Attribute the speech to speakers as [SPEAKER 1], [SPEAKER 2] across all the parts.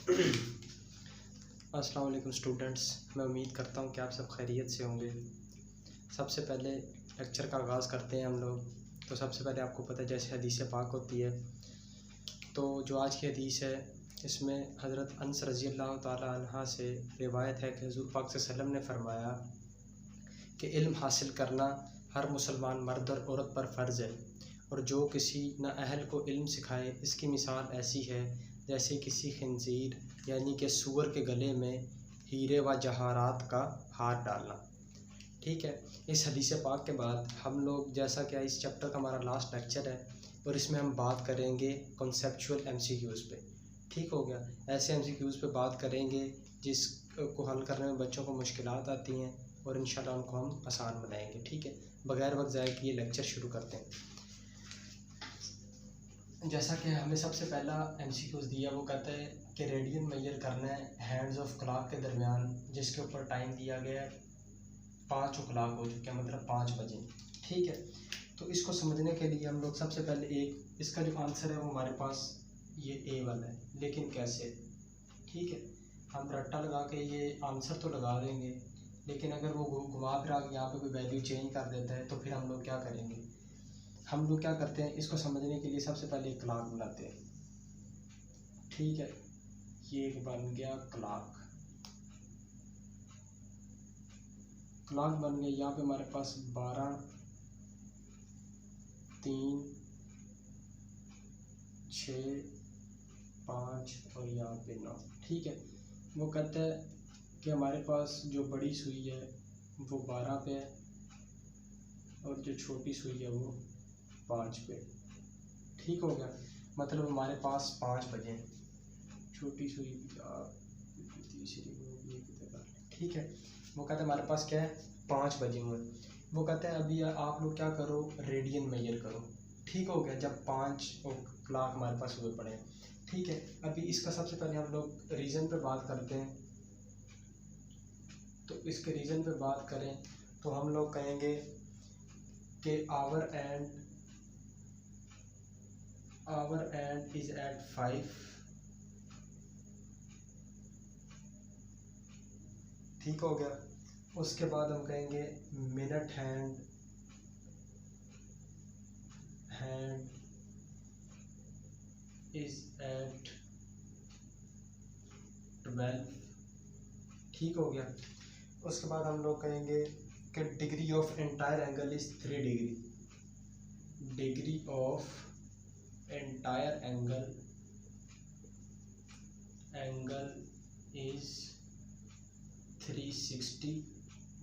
[SPEAKER 1] अस्सलाम वालेकुम स्टूडेंट्स, मैं उम्मीद करता हूँ कि आप सब खैरियत से होंगे। सबसे पहले लेक्चर का आगाज़ करते हैं हम लोग। तो सबसे पहले आपको पता है जैसे हदीस पाक होती है, तो जो आज की हदीस है इसमें हज़रत अनस रज़ी अल्लाह ताला अन्हा से रिवायत है कि हुज़ूर पाक सल्लल्लाहु अलैहि वसल्लम ने फरमाया कि इल्म हासिल करना हर मुसलमान मर्द और औरत पर फ़र्ज़ है, और जो किसी नाअहल को इल्म सिखाए इसकी मिसाल ऐसी है जैसे किसी खंजीर यानी कि सूअर के गले में हीरे व जवाहरात का हार डालना। ठीक है, इस हदीस पाक के बाद हम लोग, जैसा कि इस चैप्टर का हमारा लास्ट लेक्चर है और इसमें हम बात करेंगे कॉन्सेप्चुअल एमसीक्यूज़ पे। ठीक हो गया, ऐसे एमसीक्यूज़ पे बात करेंगे जिसको हल करने में बच्चों को मुश्किलात आती हैं और इंशाल्लाह उनको हम आसान बनाएंगे। ठीक है, बगैर वक्त ज़ाया किए लेक्चर शुरू करते हैं। जैसा कि हमें सबसे पहला एमसीक्यूज़ दिया, वो कहता है कि रेडियन मेजर करना है हैंड्स ऑफ क्लॉक के दरमियान, जिसके ऊपर टाइम दिया गया है 5 o'clock हो चुके हैं, मतलब 5 बजे। ठीक है, तो इसको समझने के लिए हम लोग सबसे पहले इसका जो आंसर है वो हमारे पास ये ए वाला है, लेकिन कैसे। ठीक है, हम रट्टा लगा के ये आंसर तो लगा देंगे, लेकिन अगर वो घुमा फिरा के यहाँ पे कोई वैल्यू चेंज कर देता है तो फिर हम लोग क्या करेंगे। हम लोग क्या करते हैं, इसको समझने के लिए सबसे पहले एक क्लॉक बनाते हैं। ठीक है, ये बन गया क्लॉक बन गया। यहाँ पे हमारे पास 12, 3, 6, 5 और यहाँ पे 9। ठीक है, वो कहता है कि हमारे पास जो बड़ी सुई है वो 12 पे है और जो छोटी सुई है वो 5 पे। ठीक हो गया, मतलब हमारे पास 5 बजे छोटी सुई तीसरी। ठीक है, वो कहते हैं हमारे पास क्या है 5 बजे हुए। वो कहते हैं अभी आप लोग क्या करो, रेडियन मेजर करो। ठीक हो गया, जब 5 o'clock हमारे पास हुए पड़े हैं। ठीक है, अभी इसका सबसे पहले हम लोग रीज़न पे बात करते हैं। तो इसके रीज़न पे बात करें तो हम लोग कहेंगे कि आवर एंड इज़ एट 5। ठीक हो गया, उसके बाद हम कहेंगे मिनट हैंड इज़ एट 12। ठीक हो गया, उसके बाद हम लोग कहेंगे कि degree of entire angle is 3 degree. Degree of entire angle is 360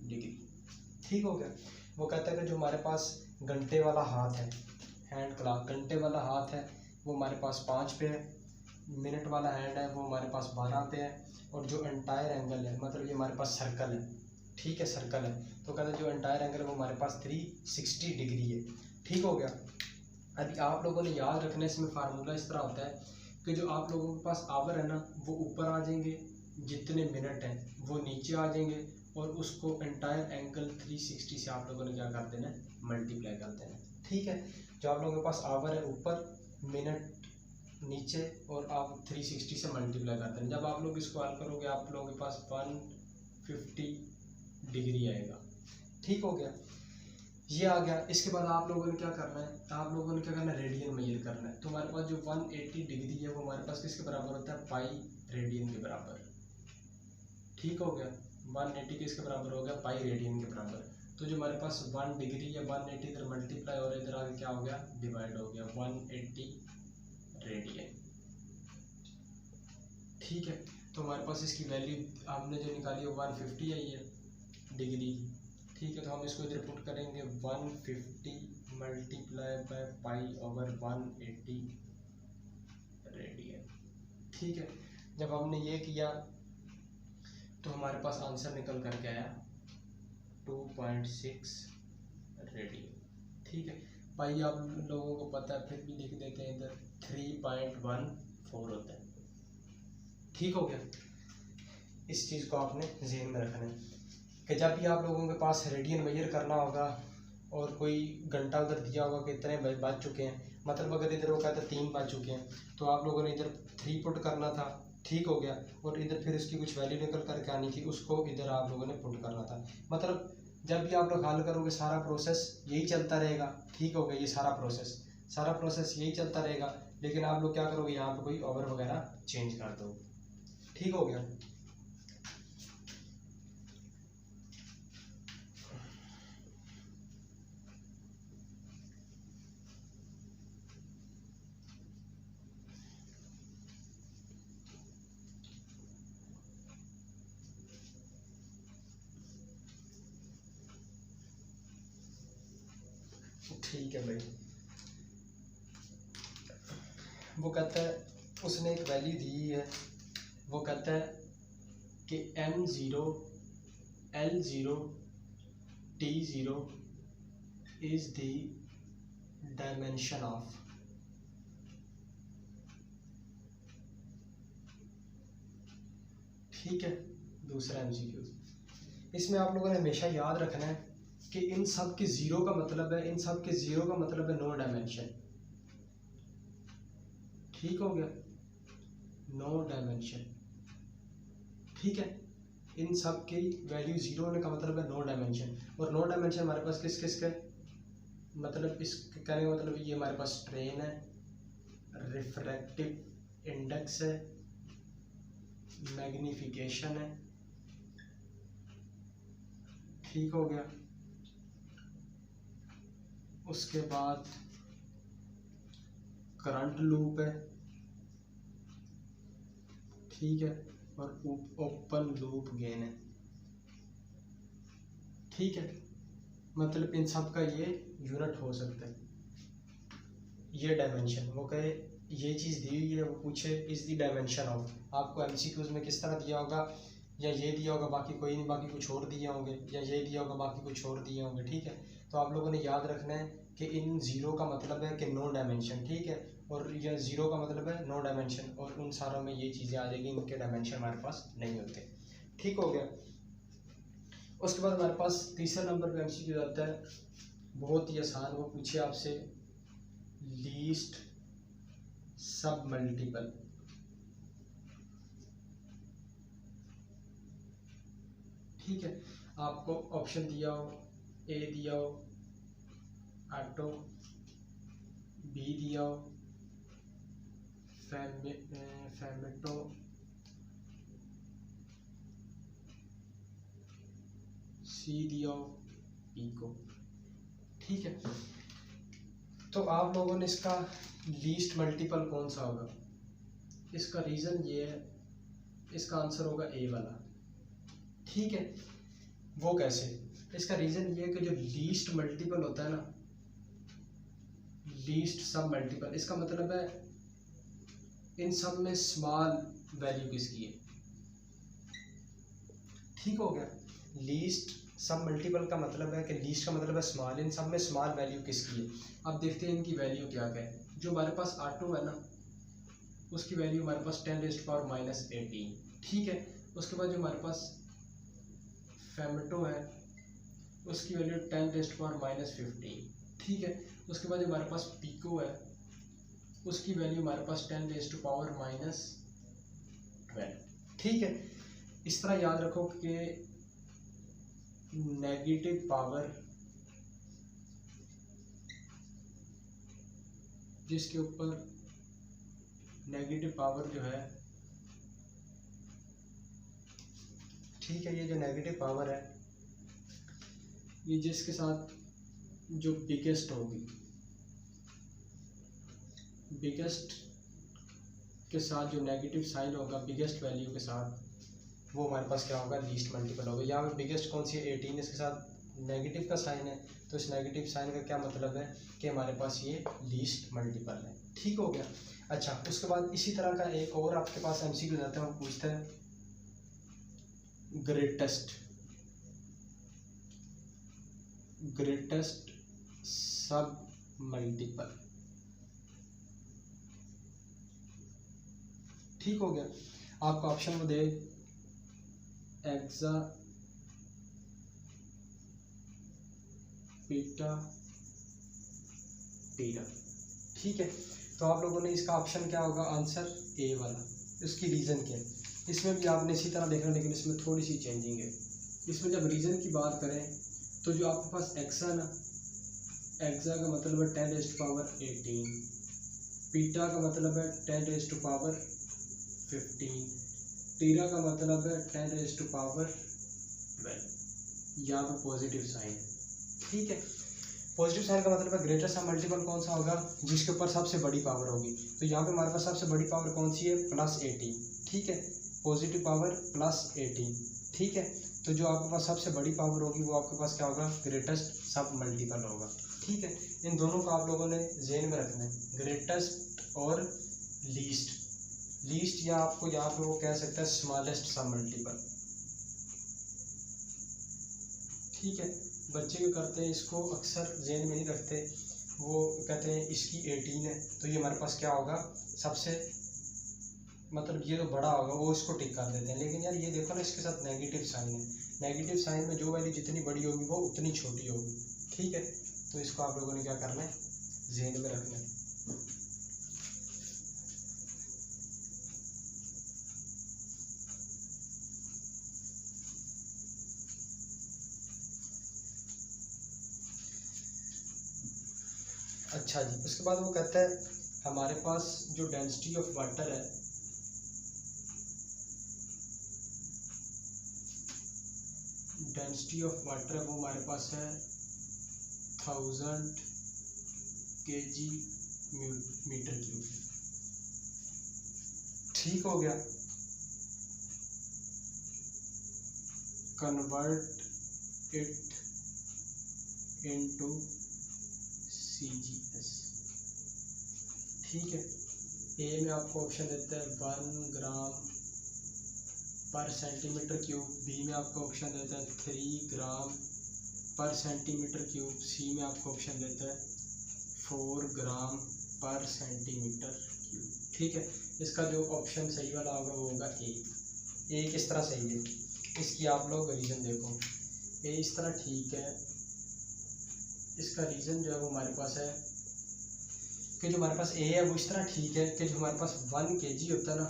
[SPEAKER 1] degree. ठीक हो गया, वो कहता है कि जो हमारे पास घंटे वाला हाथ है, हैंड क्लॉक घंटे वाला हाथ है, वो हमारे पास 5 पे है। मिनट वाला हैंड है वो हमारे पास 12 पे है, और जो एंटायर एंगल है, मतलब ये हमारे पास सर्कल है। ठीक है, सर्कल है, तो कहते हैं जो एंटायर एंगल है वो हमारे पास 360 डिग्री है। ठीक हो गया, अभी आप लोगों ने याद रखना है, इसमें फार्मूला इस तरह होता है कि जो आप लोगों के पास आवर है ना वो ऊपर आ जाएंगे, जितने मिनट हैं वो नीचे आ जाएंगे, और उसको एंटायर एंगल 360 से आप लोगों ने क्या कर देना है, मल्टीप्लाई कर देना है। ठीक है, जो आप लोगों के पास आवर है ऊपर, मिनट नीचे, और आप 360 से मल्टीप्लाई कर देना। जब आप लोग इसको हल करोगे आप लोगों के पास 150 डिग्री आएगा। ठीक हो गया, ये आ गया। इसके बाद आप लोगों ने क्या करना है, आप लोगों ने क्या करना है, रेडियन मेजर करना है। तो हमारे पास जो 180 डिग्री है वो हमारे पास किसके बराबर होता है, पाई रेडियन के बराबर। ठीक हो गया, 180 किसके बराबर हो गया, पाई रेडियन के बराबर। तो जो हमारे पास 1 डिग्री या 180 इधर मल्टीप्लाई और इधर आगे क्या हो गया, डिवाइड हो गया, 180 रेडियन। ठीक है, तो हमारे पास इसकी वैल्यू हमने जो निकाली है 150 आई है डिग्री। ठीक है, तो हम इसको इधर पुट करेंगे 150 multiply by pi over 180 radian. ठीक है, जब हमने ये किया तो हमारे पास आंसर निकल करके आया 2.6 रेडियन। ठीक है, पाई आप लोगों को पता है, फिर भी लिख देते हैं इधर 3.14 होता है। ठीक हो गया, इस चीज़ को आपने ज़हन में रखना है कि जब भी आप लोगों के पास रेडियन मेजर करना होगा और कोई घंटा उधर दिया होगा कि इतने बज चुके हैं, मतलब अगर इधर वो कहते हैं 3 बज चुके हैं, तो आप लोगों ने इधर 3 पुट करना था। ठीक हो गया। और इधर फिर उसकी कुछ वैल्यू निकल करके आनी थी, उसको इधर आप लोगों ने पुट करना था। मतलब जब भी आप लोग हल करोगे सारा प्रोसेस यही चलता रहेगा, ठीक हो गया। ये सारा प्रोसेस यही चलता रहेगा, लेकिन आप लोग क्या करोगे, यहाँ पे कोई ओवर वगैरह चेंज कर दो, ठीक हो गया। ठीक है भाई। वो कहता है, उसने एक वैल्यू दी है, वो कहता है कि M0 L0 T0 is the dimension of, ठीक है। दूसरा MCQ, इसमें आप लोगों ने हमेशा याद रखना है कि इन सब के ज़ीरो का मतलब है, इन सब के ज़ीरो का मतलब है नो डायमेंशन, ठीक हो गया, नो डायमेंशन, ठीक है। इन सब की वैल्यू ज़ीरो होने का मतलब है नो डायमेंशन। और नो डायमेंशन हमारे पास किस किस का, मतलब इस कहने का मतलब ये हमारे पास स्ट्रेन है, रिफ्रैक्टिव इंडेक्स है, मैग्नीफिकेशन है, ठीक हो गया। उसके बाद करंट लूप है, ठीक है, और ओपन लूप गेन है, ठीक है। मतलब इन सब का ये यूनिट हो सकता है, ये डायमेंशन। वो कहे ये चीज़ दी हुई है, वो पूछे इज द डायमेंशन ऑफ, आपको MCQs में किस तरह दिया होगा, या ये दिया होगा बाकी कोई नहीं, बाकी कुछ और दिए होंगे, या ये दिया होगा बाकी कुछ और दिए होंगे, ठीक है। तो आप लोगों ने याद रखना है कि इन ज़ीरो का मतलब है कि नो डायमेंशन, ठीक है, और ये ज़ीरो का मतलब है नो डायमेंशन, और उन सारों में ये चीज़ें आ जाएगी, इनके डायमेंशन हमारे पास नहीं होते, ठीक हो गया। उसके बाद हमारे पास तीसरे नंबर पे MCQ आता है, बहुत ही आसान, वो पूछे आपसे लीस्ट सब मल्टीपल, ठीक है। आपको ऑप्शन दिया हो, ए दिया हो ऑटो, बी दिया हो फेमेटो, सी दिया हो पीको, ठीक है। तो आप लोगों ने इसका लीस्ट मल्टीपल कौन सा होगा, इसका रीज़न ये है, इसका आंसर होगा ए वाला, ठीक है। वो कैसे, इसका रीज़न ये है कि जो लीस्ट मल्टीपल होता है ना, लीस्ट सब मल्टीपल, इसका मतलब है इन सब में स्मॉल वैल्यू किसकी है, ठीक हो गया। लीस्ट सब मल्टीपल का मतलब है कि लीस्ट का मतलब है स्मॉल, इन सब में स्मॉल वैल्यू किसकी है। अब देखते हैं इनकी वैल्यू क्या क्या है। जो हमारे पास ऑटो है ना, उसकी वैल्यू हमारे पास 10⁻⁻18, ठीक है। उसके बाद जो हमारे पास फेमेटो है, उसकी वैल्यू 10⁻⁻15, ठीक है। उसके बाद जो हमारे पास पीको है, उसकी वैल्यू हमारे पास 10⁻⁻12, ठीक है। इस तरह याद रखो कि नेगेटिव पावर जिसके ऊपर नेगेटिव पावर जो है, ठीक है, ये जो नेगेटिव पावर है ये जिसके साथ जो बिगेस्ट होगी, बिगेस्ट के साथ जो नेगेटिव साइन होगा बिगेस्ट वैल्यू के साथ, वो हमारे पास क्या होगा, लीस्ट मल्टीपल होगा। यहाँ पे बिगेस्ट कौन सी है, 18, इसके साथ नेगेटिव का साइन है, तो इस नेगेटिव साइन का क्या मतलब है कि हमारे पास ये लीस्ट मल्टीपल है, ठीक हो गया। अच्छा, उसके बाद इसी तरह का एक और आपके पास MCQ आता है, वो पूछता है ग्रेटेस्ट सब मल्टीपल, ठीक हो गया। आपका ऑप्शन वो दे एक्सा बीटा टीटा, ठीक है। तो आप लोगों ने इसका ऑप्शन क्या होगा, आंसर ए वाला, उसकी रीज़न क्या है। इसमें भी आपने इसी तरह देखना, लेकिन इसमें थोड़ी सी चेंजिंग है। इसमें जब रीज़न की बात करें तो जो आपके पास एक्सा ना, एक्सा का मतलब है 10⁻18, बीटा का मतलब है 10⁻15, टीरा का मतलब है 10⁻12। यहाँ पे पॉजिटिव साइन है, ठीक है। पॉजिटिव साइन का मतलब है ग्रेटर सा मल्टीपल कौन सा होगा, जिसके ऊपर सबसे बड़ी पावर होगी। तो यहाँ पे हमारे पास सबसे बड़ी पावर कौन सी है, +18, ठीक है। पॉजिटिव पावर +18, ठीक है। तो जो आपके पास सबसे बड़ी पावर होगी वो आपके पास क्या होगा, ग्रेटेस्ट सब मल्टीपल होगा, ठीक है। इन दोनों को आप लोगों ने ज़हन में रखना है, ग्रेटेस्ट और लीस्ट। लीस्ट या आपको यहाँ पे वो कह सकता है स्मॉलेस्ट सब मल्टीपल, ठीक है। बच्चे क्या करते हैं, इसको अक्सर ज़हन में नहीं रखते, वो कहते हैं इसकी 18 है तो ये हमारे पास क्या होगा, सबसे मतलब ये तो बड़ा होगा, वो इसको टिक कर देते हैं। लेकिन यार ये देखो ना, इसके साथ नेगेटिव साइन है। नेगेटिव साइन में जो वैल्यू जितनी बड़ी होगी वो उतनी छोटी होगी, ठीक है। तो इसको आप लोगों ने क्या करना है, ज़हन में रखना है। अच्छा जी, उसके बाद वो कहता है हमारे पास जो डेंसिटी ऑफ वाटर है, डेंसिटी ऑफ वाटर है वो हमारे पास है 1000 kg मीटर क्यूब, ठीक हो गया। कन्वर्ट इट इनटू CGS, ठीक है। ए में आपको ऑप्शन देता है 1 ग्राम पर सेंटीमीटर क्यूब, बी में आपको ऑप्शन देता है 3 ग्राम पर सेंटीमीटर क्यूब, सी में आपको ऑप्शन देता है 4 ग्राम पर सेंटीमीटर क्यूब, ठीक है। इसका जो ऑप्शन सही वाला होगा वो होगा ए। किस तरह सही है, इसकी आप लोग रीज़न देखो। ए इस तरह ठीक है, इसका रीज़न जो है वो हमारे पास है कि जो हमारे पास ए है वो इस तरह ठीक है कि जो हमारे पास 1 kg होता है ना,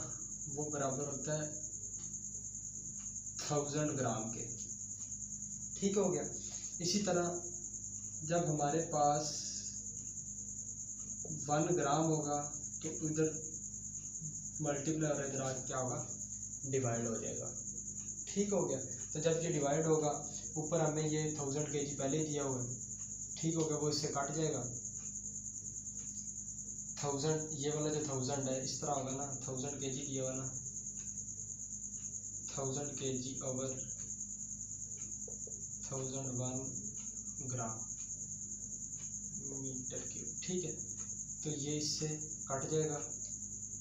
[SPEAKER 1] वो बराबर होता है 1000 ग्राम के, ठीक हो गया। इसी तरह जब हमारे पास 1 ग्राम होगा तो इधर मल्टीप्लाई और इधर आगे क्या होगा, डिवाइड हो जाएगा, ठीक हो गया। तो जब ये डिवाइड होगा, ऊपर हमें ये 1000 kg पहले दिया हुआ है, ठीक हो गया, वो इससे कट जाएगा। 1000 ये वाला जो 1000 है इस तरह होगा ना, 1000 kg दिया हुआ ना, 1000 kg over 1001 gram metre cube, ठीक है। तो ये इससे कट जाएगा,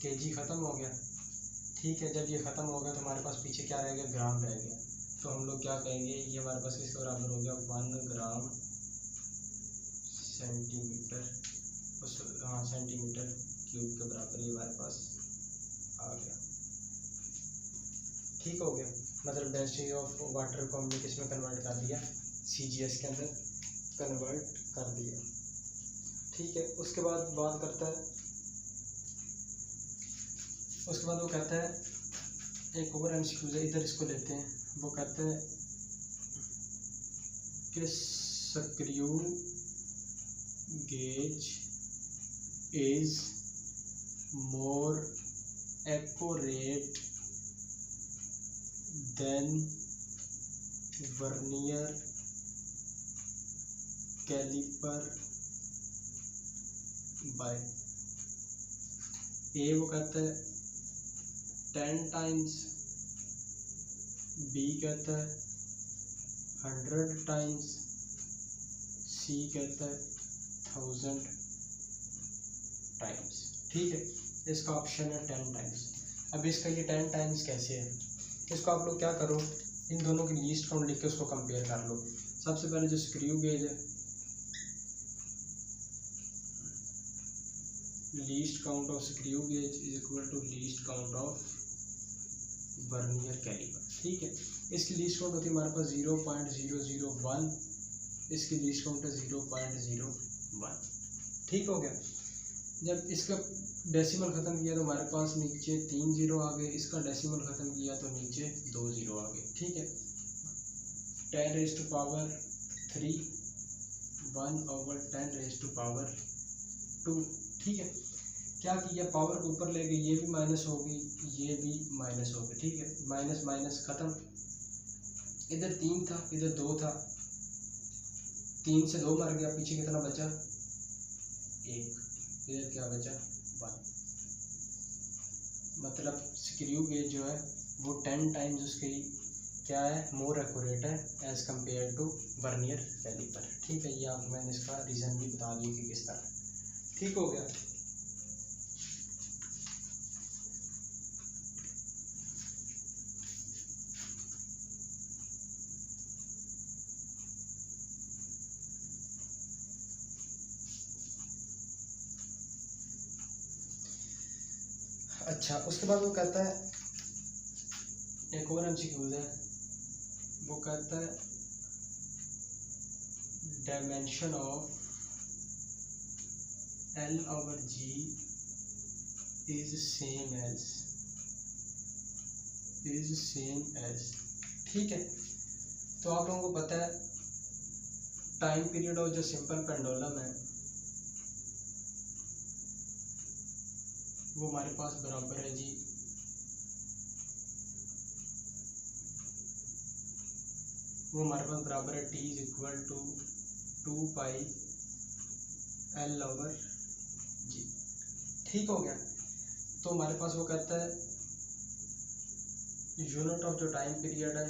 [SPEAKER 1] kg ख़त्म हो गया, ठीक है। जब ये ख़त्म हो गया तो हमारे पास पीछे क्या रह गया, ग्राम रह गया। तो हम लोग क्या कहेंगे, ये हमारे पास किसके बराबर हो गया, 1 ग्राम सेंटीमीटर, हाँ सेंटीमीटर क्यूब के बराबर ये हमारे पास आ गया, ठीक हो गया। मतलब डेंसिटी ऑफ वाटर को हमने किस में कन्वर्ट कर दिया, CGS के अंदर कन्वर्ट कर दिया, ठीक है। उसके बाद बात करता है, उसके बाद वो कहता है एक और MCQ है, इधर इसको लेते हैं। वो कहते हैं कि screw gauge is more accurate than vernier calliper by. ए वो कहता है 10 टाइम्स, बी कहता है 100 टाइम्स, सी कहता है 1000 टाइम्स, ठीक है। इसका ऑप्शन है 10 टाइम्स। अब इसका ये 10 टाइम्स कैसे है, इसको आप लोग क्या करो, इन दोनों की लीस्ट काउंट लिख के उसको कंपेयर कर लो। सबसे पहले जो स्क्रू गेज है, least count of screw gauge is equal to least count of vernier caliper, ठीक है। इसकी लीस्ट काउंट होती है हमारे पास 0.001, इसकी लीस्ट काउंट है 0.01, ठीक हो गया। जब इसका डेसिमल ख़त्म किया तो हमारे पास नीचे 3 ज़ीरो आ गए, इसका डेसिमल ख़त्म किया तो नीचे 2 ज़ीरो आ गए। ठीक है, 10 raise to power 3 1/10 raise to power 2। ठीक है, क्या किया, पावर को ऊपर ले गए, ये भी माइनस हो गई, ये भी माइनस हो गई। ठीक है, माइनस माइनस ख़त्म, इधर 3 था इधर 2 था, 3 से 2 मर गया, पीछे कितना बचा 1, इधर क्या बचा 1। मतलब स्क्रू गेज जो है वो 10 टाइम्स उसकी क्या है, मोर एक्यूरेट है as compared to vernier caliper. ठीक है, ये आपको मैंने इसका रीज़न भी बता दिया कि किस तरह। ठीक हो गया। अच्छा, उसके बाद वो कहता है, एक और एमसीक्यू है, वो कहता है dimension of L/G is same as. ठीक है, तो आप लोगों को पता है टाइम पीरियड ऑफ जो सिंपल पेंडुलम है वो हमारे पास बराबर है जी, वो हमारे पास बराबर है T is equal to 2πL/G। ठीक हो गया, तो हमारे पास वो कहता है यूनिट ऑफ जो टाइम पीरियड है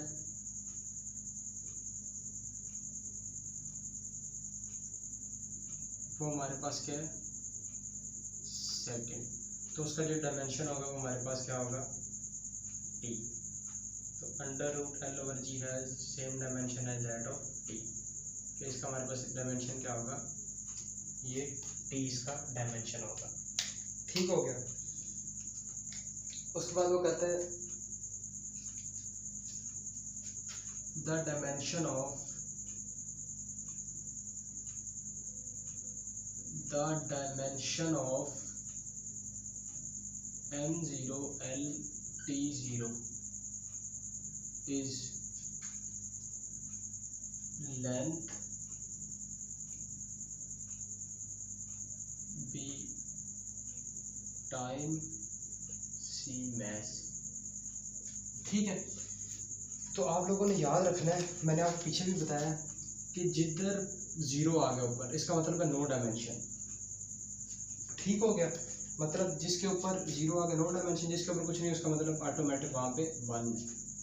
[SPEAKER 1] वो हमारे पास क्या है सेकेंड, तो उसका जो डायमेंशन होगा वो हमारे पास क्या होगा T। तो √L/G है सेम डायमेंशन है दैट ऑफ T, तो इसका हमारे पास डायमेंशन क्या होगा, ये T इसका डायमेंशन होगा। ठीक हो गया, उसके बाद वो कहते हैं the dimension of M0LT0 is length b time c mass। ठीक है, तो आप लोगों ने याद रखना है, मैंने आपको पीछे भी बताया कि जिधर ज़ीरो आ गया ऊपर इसका मतलब है नो डायमेंशन। ठीक हो गया, मतलब जिसके ऊपर ज़ीरो आ गया नो डायमेंशन, जिसके ऊपर कुछ नहीं उसका मतलब ऑटोमेटिक वहाँ पे 1 है।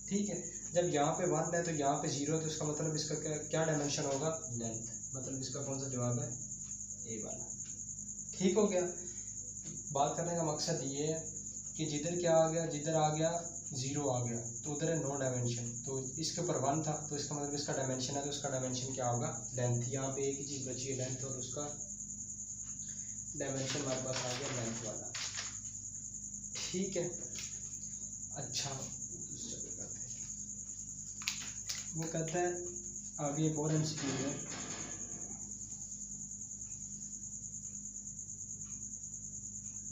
[SPEAKER 1] ठीक है, जब यहाँ पे 1 है तो यहाँ पे 0 है, तो इसका मतलब इसका क्या डायमेंशन होगा लेंथ, मतलब इसका कौन सा जवाब है ए वाला। ठीक हो गया, बात करने का मकसद ये है कि जिधर क्या आ गया, जिधर आ गया 0 आ गया तो उधर है नो डायमेंशन, तो इसके ऊपर 1 था तो इसका मतलब इसका डायमेंशन है, तो उसका डायमेंशन क्या होगा लेंथ। यहाँ पे एक ही चीज़ बची है लेंथ, और उसका डायमेंशन हमारे पास आ गया लेंथ वाला। ठीक है, अच्छा वो कहता है आगे एक और एमसीक्यू है,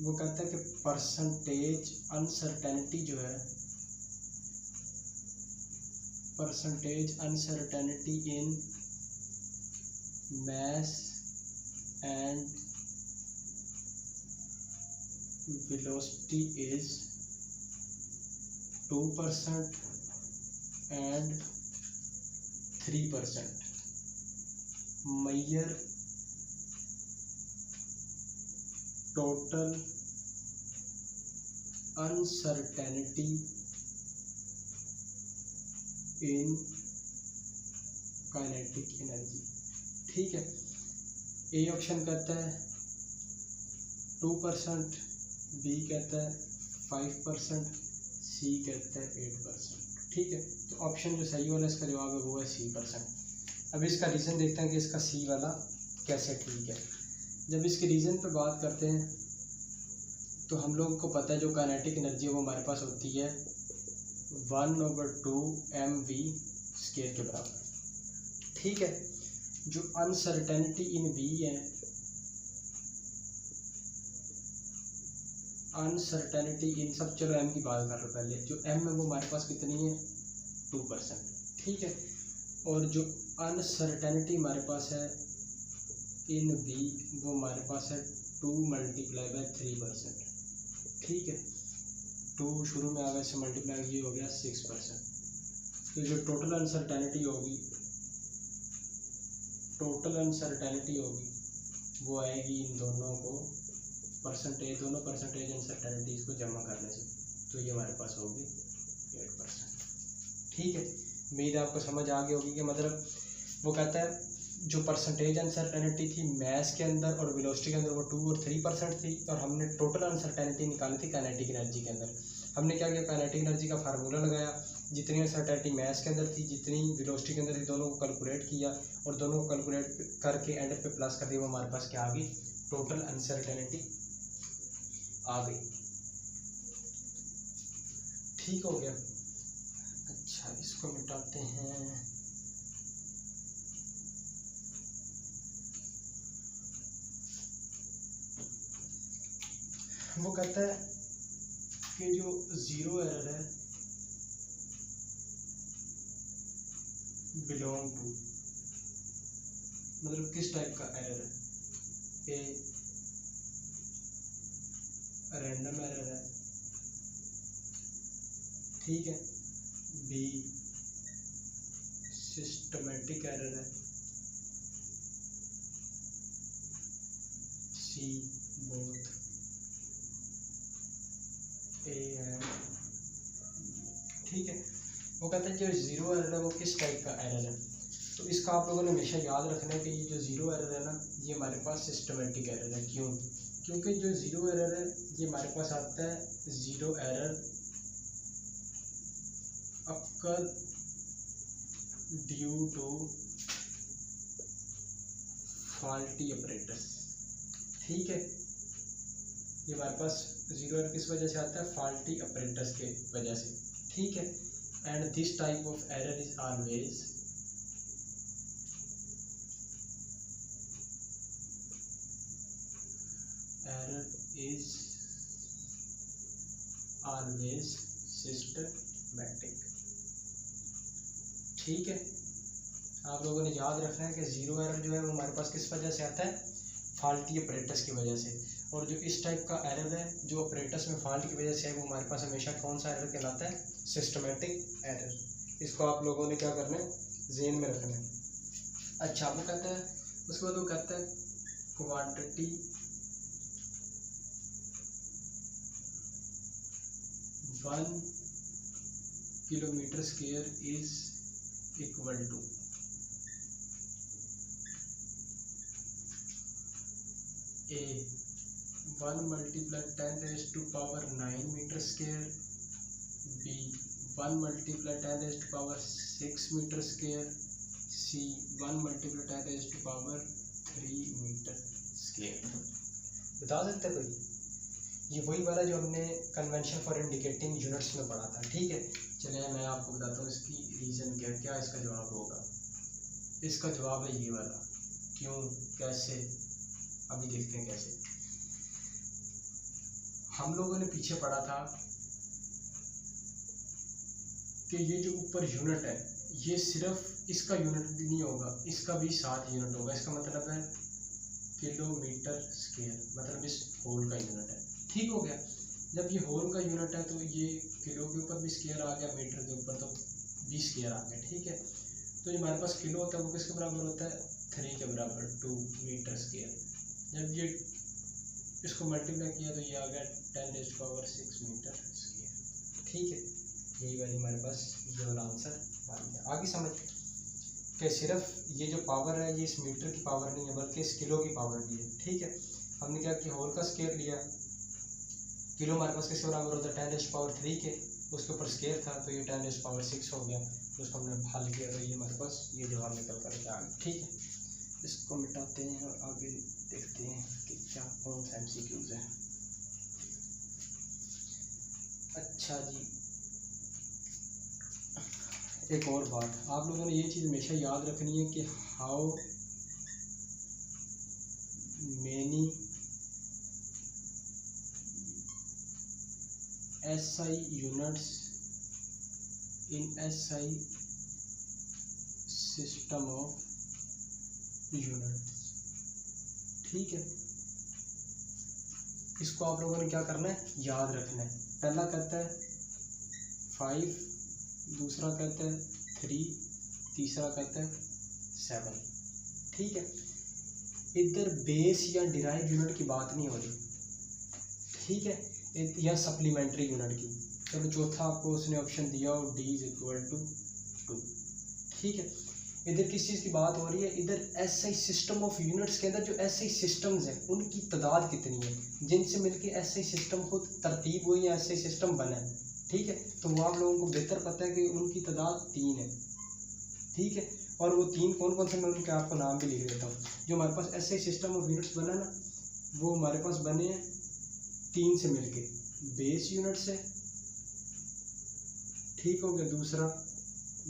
[SPEAKER 1] वो कहता है कि परसेंटेज अनसर्टेनिटी जो है, percentage uncertainty in mass and velocity is 2% and 3%. Measure total uncertainty in kinetic energy। ठीक है, ए ऑप्शन कहता है 2%, बी कहता है 5%, सी कहता है 8%। ठीक है, तो ऑप्शन जो सही वाला इसका जवाब है वो है सी %। अब इसका रीज़न देखते हैं कि इसका सी वाला कैसे ठीक है। जब इसके रीज़न पे बात करते हैं तो हम लोगों को पता है जो काइनेटिक एनर्जी है वो हमारे पास होती है 1/2 mv² के बराबर। ठीक है, जो अनसर्टेनिटी इन वी है अनसर्टेनिटी इन सब, चलो एम की बात कर रहे पहले, जो एम है वो हमारे पास कितनी है 2%, ठीक है। और जो अनसर्टेनिटी हमारे पास है इन वी वो हमारे पास है 2 × 3%, ठीक है। 2 शुरू में आ गया, इससे मल्टीप्लाई ये हो गया 6%। तो जो टोटल अनसर्टेनिटी होगी वो आएगी इन दोनों को परसेंटेज, दोनों परसेंटेज अनसर्टेनिटीज़ को जमा करने से, तो ये हमारे पास होगी 8%, ठीक है। उम्मीद आपको समझ आ गई होगी कि मतलब वो कहता है जो परसेंटेज अनसर्टेनिटी थी मैथ के अंदर और वेलोसिटी के अंदर वो 2 और 3% थी, और हमने टोटल अनसर्टेनिटी निकाली थी काइनेटिक एनर्जी के अंदर। हमने क्या किया, काइनेटिक एनर्जी का फार्मूला लगाया, जितनी अनसर्टेनिटी मैथ्स के अंदर थी जितनी वेलोसिटी के अंदर थी दोनों को कैलकुलेट किया, और दोनों को कैलकुलेट करके एंड पे प्लस कर दिया, वो हमारे पास क्या आ गई, टोटल अनसर्टेनिटी आ गई, ठीक हो गया। अच्छा, इसको मिटाते हैं। वो कहता है कि जो ज़ीरो एरर है बिलोंग टू, मतलब किस टाइप का एरर है, ए रैंडम एरर है, ठीक है, बी सिस्टमेटिक एरर है, सी बोथ ए एंड, ठीक है। वो कहते हैं जो ज़ीरो एरर है वो किस टाइप का एरर है, तो इसका आप लोगों ने हमेशा याद रखना है कि ये जो ज़ीरो एरर है ना ये हमारे पास सिस्टमेटिक एरर है। क्यों? क्योंकि जो ज़ीरो एरर है ये हमारे पास आता है, zero error occur due to faulty operators, ठीक है। ये हमारे पास ज़ीरो एरर किस वजह से आता है, फॉल्टी ऑपरेटर्स के वजह से, ठीक है। And this type of error is always systematic, ठीक है। आप लोगों ने याद रखना है कि ज़ीरो एरर जो है वो हमारे पास किस वजह से आता है, फॉल्टी ऑपरेटर्स की वजह से। और जो इस टाइप का एरर है जो ऑपरेटर्स में फॉल्ट की वजह से है वो हमारे पास हमेशा कौन सा एरर कहलाता है, सिस्टमैटिक एरर। इसको आप लोगों ने क्या करना है, ज़हन में रखना है। अच्छा, वो कहता है, उसके बाद वो कहता है quantity 1 kilometre square is equal to A 1 × 10⁻⁹ metre square, B 1 × 10⁻6 metre square, C 1 × 10⁻3 metre square. बता सकते हैं कोई? ये वही वाला जो हमने कन्वेंशन फॉर इंडिकेटिंग यूनिट्स में पढ़ा था, ठीक है। चलिए मैं आपको बताता हूँ इसकी रीज़न क्या इसका जवाब होगा। इसका जवाब है ये वाला। क्यों, कैसे, अभी देखते हैं कैसे। हम लोगों ने पीछे पढ़ा था कि ये जो ऊपर यूनिट है ये सिर्फ इसका यूनिट भी नहीं होगा, इसका भी 7 यूनिट होगा। इसका मतलब है किलोमीटर स्क्वायर, मतलब इस होल का यूनिट है, ठीक हो गया। जब ये होल का यूनिट है तो ये किलो के ऊपर भी स्क्वायर आ गया, मीटर के ऊपर तो भी स्क्वायर आ गया, ठीक है। तो जो हमारे पास किलो होता है वो किसके बराबर होता है, 3 के बराबर, 2 मीटर स्क्वायर। जब ये इसको मल्टीप्लाई किया तो ये आ गया 10⁻6 मीटर स्क्वायर, ठीक है। यही वाली हमारे पास ये वाला आंसर बन गया। आगे समझ कि सिर्फ ये जो पावर है ये इस मीटर की पावर नहीं है बल्कि इस किलो की पावर भी है, ठीक है। हमने क्या किया, होल का स्क्वायर लिया, किलो हमारे पास किसके बराबर होता है 10⁻3 के, उसके ऊपर स्क्वायर था तो ये 10⁻6 हो गया, तो उसको हमने हल किया तो ये हमारे पास ये जवाब निकल कर के आ गया, ठीक है। इसको मिटाते हैं और आगे देखते हैं कि क्या कौन सा MCQs है। अच्छा जी, एक और बात आप लोगों ने ये चीज़ हमेशा याद रखनी है कि how many SI units in SI system of units। ठीक है, इसको आप लोगों ने क्या करना है, याद रखना है। पहला कहता है 5, दूसरा कहता है 3, तीसरा कहता है 7। ठीक है, इधर बेस या डिराइव यूनिट की बात नहीं हो रही, ठीक है, या सप्लीमेंट्री यूनिट की। चलो चौथा आपको उसने ऑप्शन दिया और D = 2। ठीक है, इधर किस चीज़ की बात हो रही है, इधर SI सिस्टम ऑफ यूनिट्स के अंदर जो SI सिस्टम्स हैं उनकी तादाद कितनी है, जिनसे मिलके SI सिस्टम खुद तरतीब हुई या SI सिस्टम बना है। ठीक है, तो वो आप लोगों को बेहतर पता है कि उनकी तादाद 3 है। ठीक है, और वो 3 कौन कौन से, मैं उनके आपको नाम भी लिख देता हूँ। जो हमारे पास SI सिस्टम ऑफ यूनिट्स बना ना, वो हमारे पास बने हैं 3 से मिलके, बेस यूनिट से, ठीक हो गया, दूसरा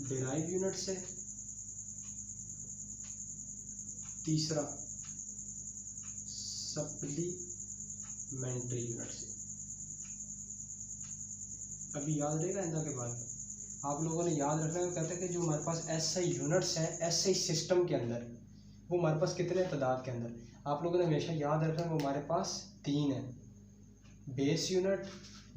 [SPEAKER 1] डिराइव यूनिट से, तीसरा सप्लीमेंट्री यूनिट से। अभी याद रहेगा इंदा के बाद आप लोगों ने याद रखना है। कहते हैं कि जो हमारे पास SI यूनिट्स हैं SI सिस्टम के अंदर, वो हमारे पास कितने तादाद के अंदर, आप लोगों ने हमेशा याद रखना है वो हमारे पास 3 है, बेस यूनिट,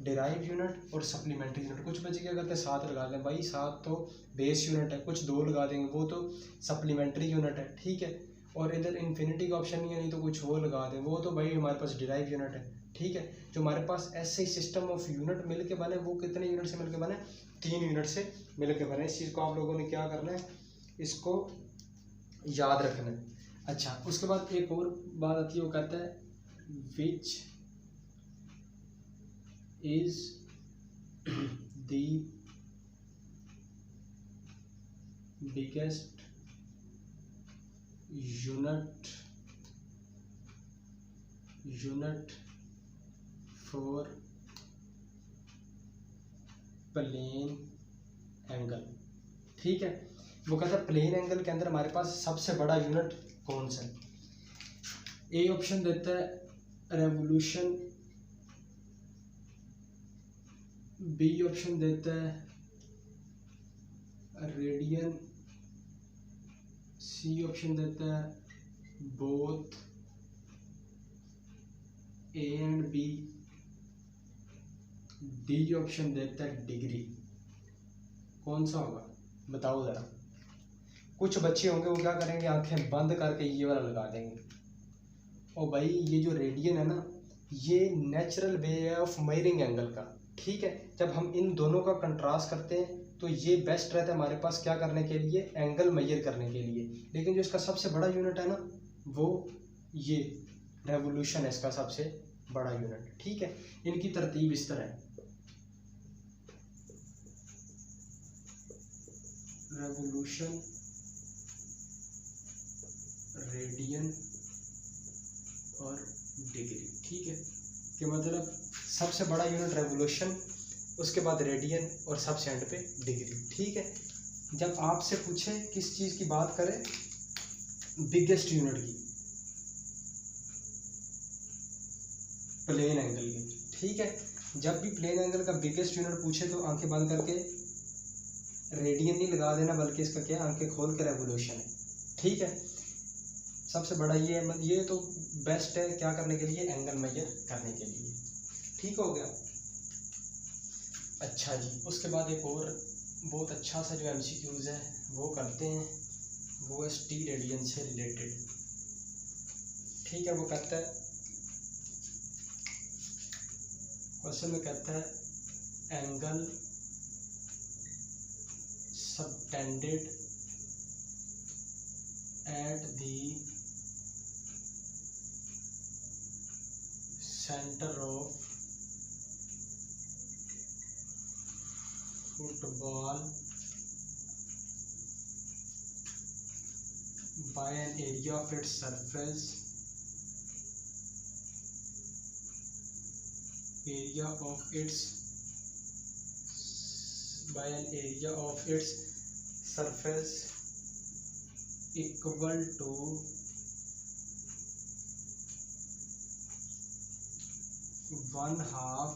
[SPEAKER 1] डिराइव यूनिट और सप्लीमेंट्री यूनिट। कुछ बच्चे क्या करते हैं 7 लगा दें, भाई 7 तो बेस यूनिट है, कुछ 2 लगा देंगे, वो तो सप्लीमेंट्री यूनिट है। ठीक है, और इधर इन्फिनिटी का ऑप्शन नहीं है, नहीं तो कुछ और लगा दें, वो तो भाई हमारे पास डिराइव यूनिट है। ठीक है, जो हमारे पास SI सिस्टम ऑफ यूनिट मिल के बने, वो कितने यूनिट से मिल के बने, 3 यूनिट से मिल के बने। इस चीज़ को आप लोगों ने क्या करना है, इसको याद रखना है। अच्छा, उसके बाद एक और बात आती है, वो कहता है which is the biggest unit for plane angle. ठीक है, वो कहता है प्लेन एंगल के अंदर हमारे पास सबसे बड़ा यूनिट कौन सा है। ए ऑप्शन देता है रेवोल्यूशन, बी ऑप्शन देता है रेडियन, सी ऑप्शन देता है both A and B, D option देता है डिग्री। कौन सा होगा बताओ ज़रा। कुछ बच्चे होंगे वो क्या करेंगे, आंखें बंद करके ये वाला लगा देंगे। और भाई ये जो रेडियन है ना, ये नेचुरल वे है ऑफ मेजरिंग एंगल का। ठीक है, जब हम इन दोनों का कंट्रास्ट करते हैं तो ये बेस्ट रहता है हमारे पास क्या करने के लिए, एंगल मेजर करने के लिए। लेकिन जो इसका सबसे बड़ा यूनिट है ना, वो ये रेवोल्यूशन है इसका सबसे बड़ा यूनिट। ठीक है, इनकी तरतीब इस तरह है, रेवोल्यूशन, रेडियन और डिग्री। ठीक है, कि मतलब सबसे बड़ा यूनिट रेवोल्यूशन, उसके बाद रेडियन और सबसे एंड पे डिग्री। ठीक है, जब आपसे पूछे किस चीज़ की बात करें, बिगेस्ट यूनिट की, प्लेन एंगल की। ठीक है, जब भी प्लेन एंगल का बिगेस्ट यूनिट पूछे तो आंखें बंद करके रेडियन नहीं लगा देना, बल्कि इसका क्या, आंखें खोल के रेवोल्यूशन है। ठीक है, सबसे बड़ा ये है, ये तो बेस्ट है क्या करने के लिए, एंगल मेजर करने के लिए। ठीक हो गया। अच्छा जी, उसके बाद एक और बहुत अच्छा सा जो MCQs है वो करते हैं, वो है टी रेडियन से रिलेटेड। ठीक है, वो कहता है क्वेश्चन में कहता है angle subtended at the centre of football by an area of its surface, by an area of its surface equal to 1/2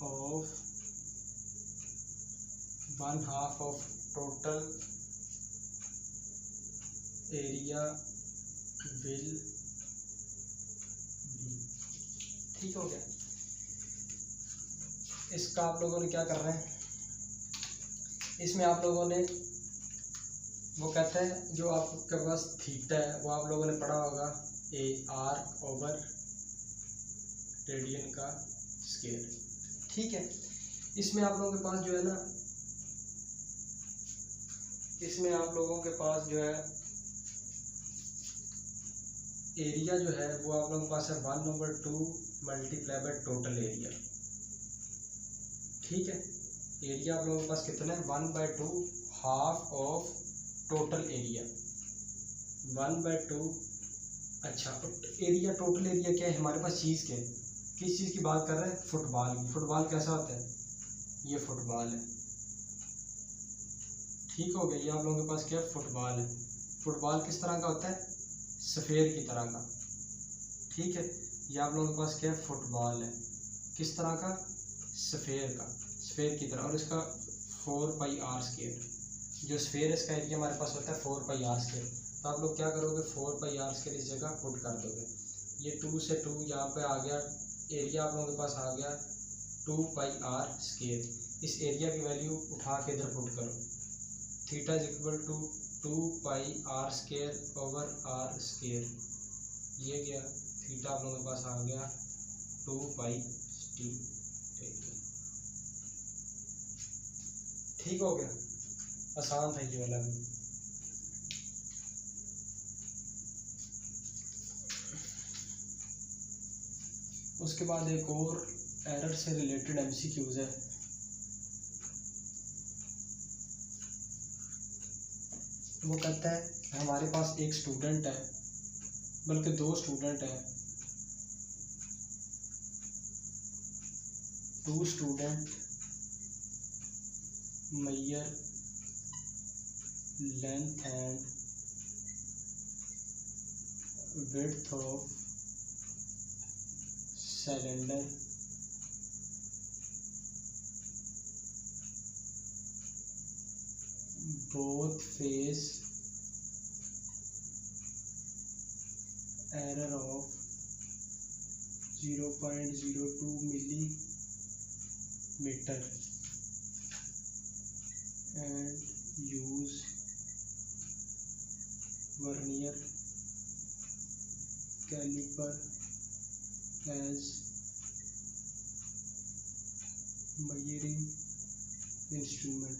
[SPEAKER 1] of 1/2 of total area will be. ठीक हो गया। इसका आप लोगों ने क्या कर रहे हैं, इसमें आप लोगों ने वो कहते हैं जो आपके पास थीटा है वो आप लोगों ने पढ़ा होगा ए आर्क ओवर रेडियन का स्केयर। ठीक है, इसमें आप लोगों के पास जो है ना, इसमें आप लोगों के पास जो है एरिया जो है वो आप लोगों के पास है 1/2 मल्टीप्लाई बाय टोटल एरिया। ठीक है, एरिया आप लोगों के पास कितना है 1/2 हाफ ऑफ टोटल एरिया 1/2। अच्छा, एरिया टोटल एरिया क्या है हमारे पास, चीज़ क्या है, किस चीज़ की बात कर रहे हैं, फुटबॉल की। फुटबॉल कैसा होता है, ये फुटबॉल है। ठीक हो गया, ये आप लोगों के पास क्या है, फुटबॉल है। फुटबॉल किस तरह का होता है, सफ़ेद की तरह का। ठीक है, ये आप लोगों के पास क्या है, फुटबॉल है। किस तरह का, सफ़ेद का, सफ़ेद की तरह। और इसका 4πr², जो स्फेयर इसका एरिया हमारे पास होता है 4πr²। तो आप लोग क्या करोगे, 4πr² इस जगह पुट कर दोगे। ये 2 से 2 यहाँ पे आ गया, एरिया आप लोगों के पास आ गया 2πr²। इस एरिया की वैल्यू उठा के इधर पुट करो। Theta is equal to 2πr² over r²। ये गया, थीटा आप लोगों के पास आ गया 2πt। ठीक हो गया, आसान था ये वाला भी। उसके बाद एक और एरर से रिलेटेड MCQs है। वो कहता है हमारे पास एक स्टूडेंट है, बल्कि 2 स्टूडेंट हैं, 2 student measure length and width of cylinder both face error of 0.02 millimeter and use vernier caliper as measuring instrument.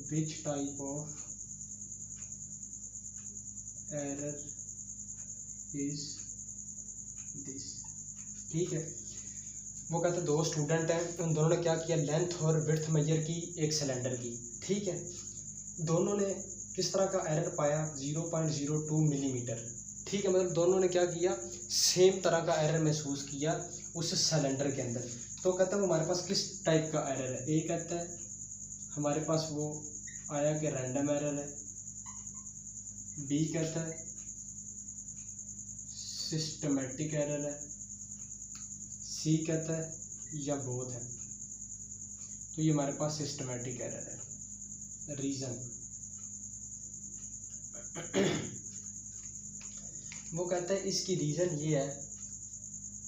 [SPEAKER 1] Which type of error is this? ठीक है, वो कहते हैं 2 स्टूडेंट हैं, उन दोनों ने क्या किया, लेंथ और विड्थ मेजर की एक सिलेंडर की। ठीक है, दोनों ने किस तरह का एरर पाया, 0.02 मिलीमीटर। ठीक है, मतलब दोनों ने क्या किया, सेम तरह का एरर महसूस किया उस सिलेंडर के अंदर। तो कहता है हमारे पास किस टाइप का एरर है। ए कहता है हमारे पास वो आया कि रैंडम एरर है। बी कहता है सिस्टमेटिक एरर है। सी कहता है या बोथ है। तो ये हमारे पास सिस्टमेटिक एरर है। रीज़न वो कहता है इसकी रीज़न ये है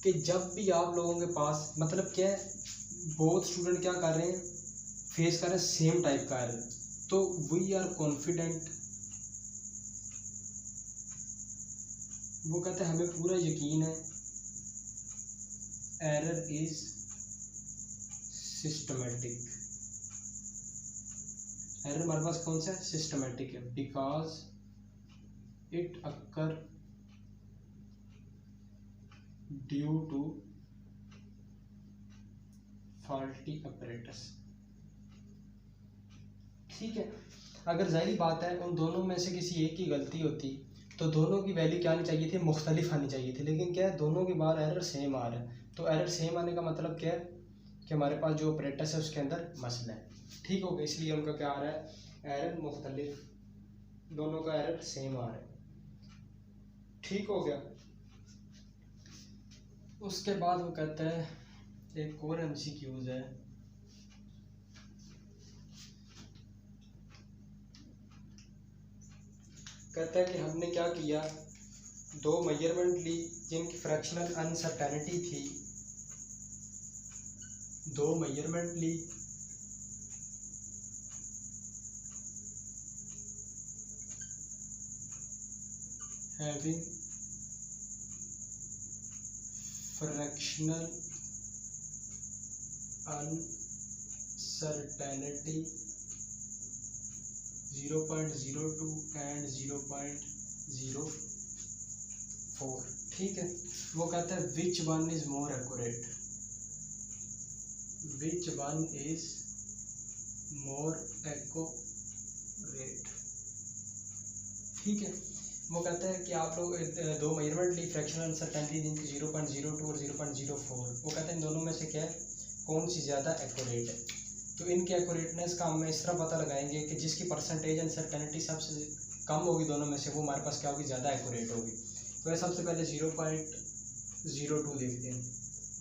[SPEAKER 1] कि जब भी आप लोगों के पास, मतलब क्या है, बोथ स्टूडेंट क्या कर रहे हैं, फेस कर रहे हैं सेम टाइप का एरर, तो वी आर कॉन्फिडेंट। वो कहते हैं हमें पूरा यकीन है एरर इज सिस्टमेटिक। एरर हमारे पास कौन सा है, सिस्टमेटिक है, because it occur due to faulty apparatus. ठीक है, अगर जाहिर बात है उन दोनों में से किसी एक की गलती होती तो दोनों की वैल्यू क्या आनी चाहिए थी, मुख्तलिफ आनी चाहिए थी। लेकिन क्या है, दोनों के बार एरर सेम आ रहा है। तो एरर सेम आने का मतलब क्या है कि हमारे पास जो ऑपरेटर्स है उसके अंदर मसला है। ठीक हो गया, इसलिए उनका क्या आ रहा है, एरर मुख्तलिफ, दोनों का एरर सेम आ रहा है। ठीक हो गया। उसके बाद वो कहता है, एक और MCQs है, कहता है कि हमने क्या किया, दो मेजरमेंट ली जिनकी फ्रैक्शनल अनसर्टेनिटी थी, दो मेजरमेंट ली हैविंग फ्रैक्शनल अनसर्टेनिटी 0.02 एंड 0.04। ठीक है, वो कहता है which one is more accurate, which one is more accurate. ठीक है, वो कहता है कि आप लोग दो मेजरमेंट ली फ्रैक्शनल अनसर्टेनिटी जिनकी 0.02 और 0.04, वो कहते हैं इन दोनों में से क्या है, कौन सी ज़्यादा एक्यूरेट है। तो इनकी एक्यूरेटनेस का हम इस तरह पता लगाएंगे कि जिसकी परसेंटेज अनसर्टेनिटी सबसे कम होगी दोनों में से, वो हमारे पास क्या होगी, ज़्यादा एक्यूरेट होगी। तो सबसे पहले 0.02 देखते हैं,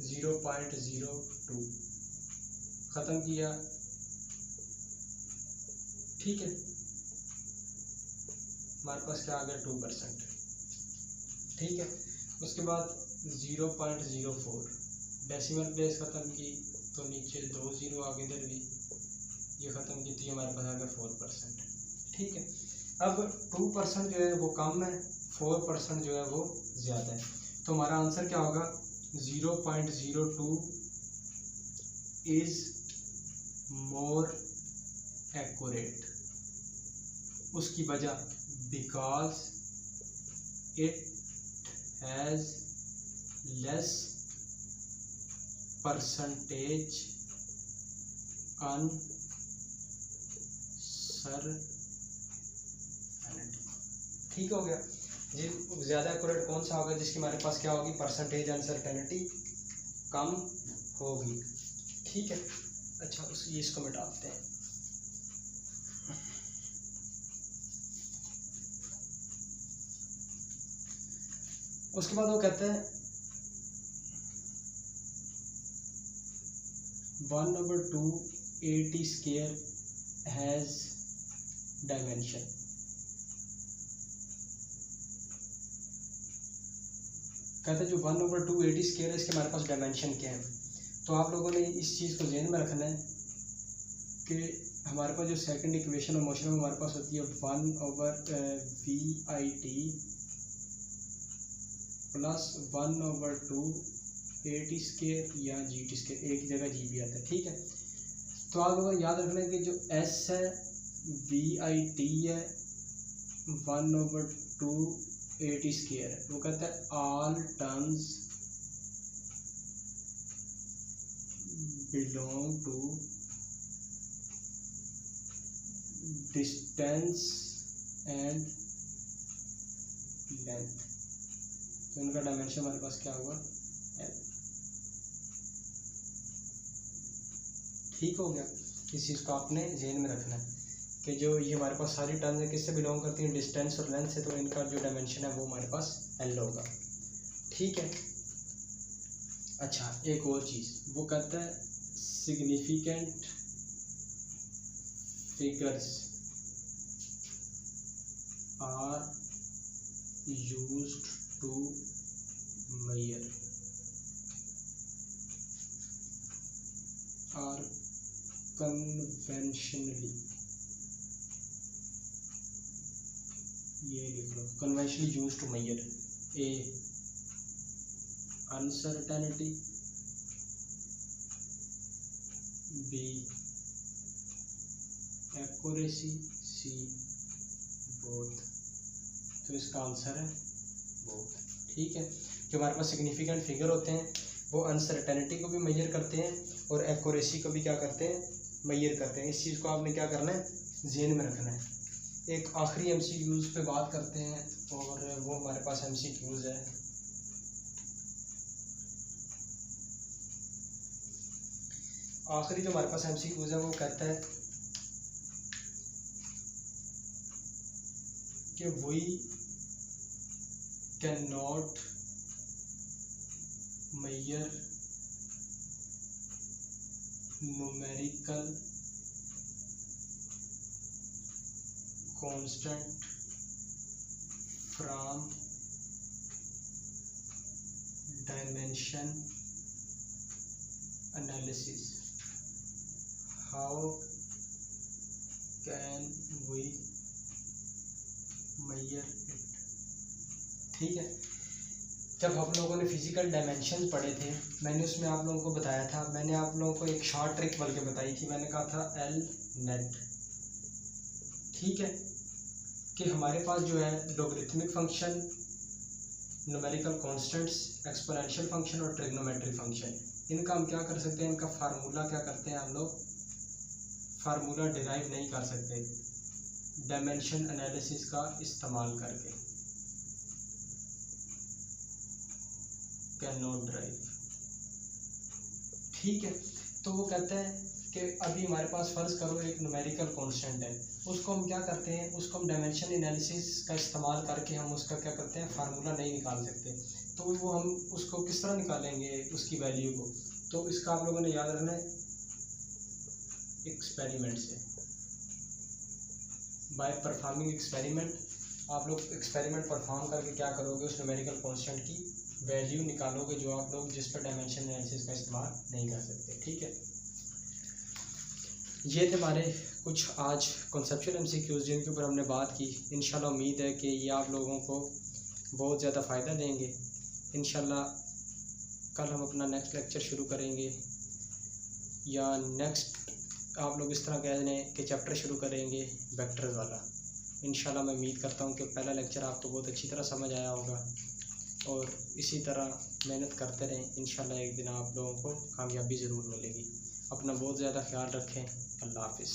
[SPEAKER 1] 0.02 ख़त्म किया। ठीक है, हमारे पास क्या आ गया, 2%। ठीक है, उसके बाद 0.04 डेसिमल प्लेस ख़त्म की तो नीचे 2 0 आगे, इधर भी ये ख़त्म की तो हमारे पास आ गया 4%। ठीक है, अब 2% जो है वो कम है, 4% जो है वो ज़्यादा है, तो हमारा आंसर क्या होगा, 0.02 इज़ मोर एक्यूरेट। उसकी वजह, because it has less percentage uncertainty. ठीक हो गया जी, ज़्यादा एक्यूरेट कौन सा होगा, जिसकी हमारे पास क्या होगी, परसेंटेज अनसर्टेनिटी कम होगी। ठीक है, अच्छा इसको मिटाते हैं। उसके बाद वो कहते हैं 1/2 AT स्क्वायर हैज़ डायमेंशन। कहते हैं जो 1/2 AT स्क्वायर है, इसके हमारे पास डायमेंशन क्या है। तो आप लोगों ने इस चीज़ को ध्यान में रखना है कि हमारे पास जो सेकंड इक्वेशन ऑफ मोशन में हमारे पास होती है 1/VIT प्लस 1/2 AT स्क्वायर या GT स्क्वायर, एक जगह जी भी आता है। ठीक है, तो आप लोगों को याद रखना है कि जो S है VIT है 1/2 AT स्क्वायर है, वो कहता है all terms belong to distance and length. तो इनका डायमेंशन हमारे पास क्या हुआ, L। ठीक हो गया, इस चीज़ को आपने ध्यान में रखना है कि जो ये हमारे पास सारी टर्म्स है किससे बिलोंग करती हैं, डिस्टेंस और लेंथ से, तो इनका जो डायमेंशन है वो हमारे पास L होगा। ठीक है, अच्छा एक और चीज़ वो कहता है significant figures are used to measure or conventionally, ये लिख लो, conventionally used to measure A uncertainty, B accuracy, C both। तो इसका आंसर है both। ठीक है, जो हमारे पास सिग्निफिकेंट फिगर होते हैं वो अनसर्टेनिटी को भी मेजर करते हैं और एक्यूरेसी को भी क्या करते हैं, मेजर करते हैं। इस चीज़ को आपने क्या करना है, ज़हन में रखना है। एक आखिरी MCQs पे बात करते हैं और वो हमारे पास MCQs है। आखिरी जो हमारे पास MCQs है वो कहता है कि we can not measure numerical constant from dimension analysis. How can we measure it? ठीक है, जब हम लोगों ने फिजिकल डायमेंशन पढ़े थे, मैंने उसमें आप लोगों को बताया था, मैंने आप लोगों को एक शॉर्ट ट्रिक बल्कि बताई थी, मैंने कहा था एल नेट, ठीक है, कि हमारे पास जो है logarithmic function, numerical constants, exponential function और ट्रिग्नोमेट्रिक फंक्शन, इनका हम क्या कर सकते हैं, इनका फार्मूला क्या करते हैं हम लोग, फार्मूला डिराइव नहीं कर सकते डायमेंशन एनालिसिस का इस्तेमाल करके, कैन नॉट ड्राइव, ठीक है। तो वो कहते हैं कि अभी हमारे पास फ़र्ज़ करो एक न्यूमेरिकल कांस्टेंट है, उसको हम क्या करते हैं, उसको हम डायमेंशन एनालिसिस का इस्तेमाल करके हम उसका क्या करते हैं, फार्मूला नहीं निकाल सकते, तो वो हम उसको किस तरह निकालेंगे उसकी वैल्यू को, तो इसका आप लोगों ने याद रखना है एक्सपेरिमेंट से, बाय परफॉर्मिंग एक्सपेरिमेंट, आप लोग एक्सपेरिमेंट परफॉर्म करके क्या करोगे, उस न्यूमेरिकल कांस्टेंट की वैल्यू निकालोगे जो आप लोग जिस पर डायमेंशन एनालिसिस का इस्तेमाल नहीं कर सकते, ठीक है। ये थे हमारे कुछ आज कॉन्सेप्चुअल एमसीक्यूज़ जिनके ऊपर हमने बात की। इंशाल्लाह उम्मीद है कि ये आप लोगों को बहुत ज़्यादा फ़ायदा देंगे। इंशाल्लाह कल हम अपना नेक्स्ट लेक्चर शुरू करेंगे, या नेक्स्ट आप लोग इस तरह कह दें कि चैप्टर शुरू करेंगे वेक्टर्स वाला। इंशाल्लाह मैं उम्मीद करता हूँ कि पहला लेक्चर आपको बहुत अच्छी तरह समझ आया होगा, और इसी तरह मेहनत करते रहें, इंशाल्लाह एक दिन आप लोगों को कामयाबी ज़रूर मिलेगी। अपना बहुत ज़्यादा ख्याल रखें। अल्लाह हाफ़िज़।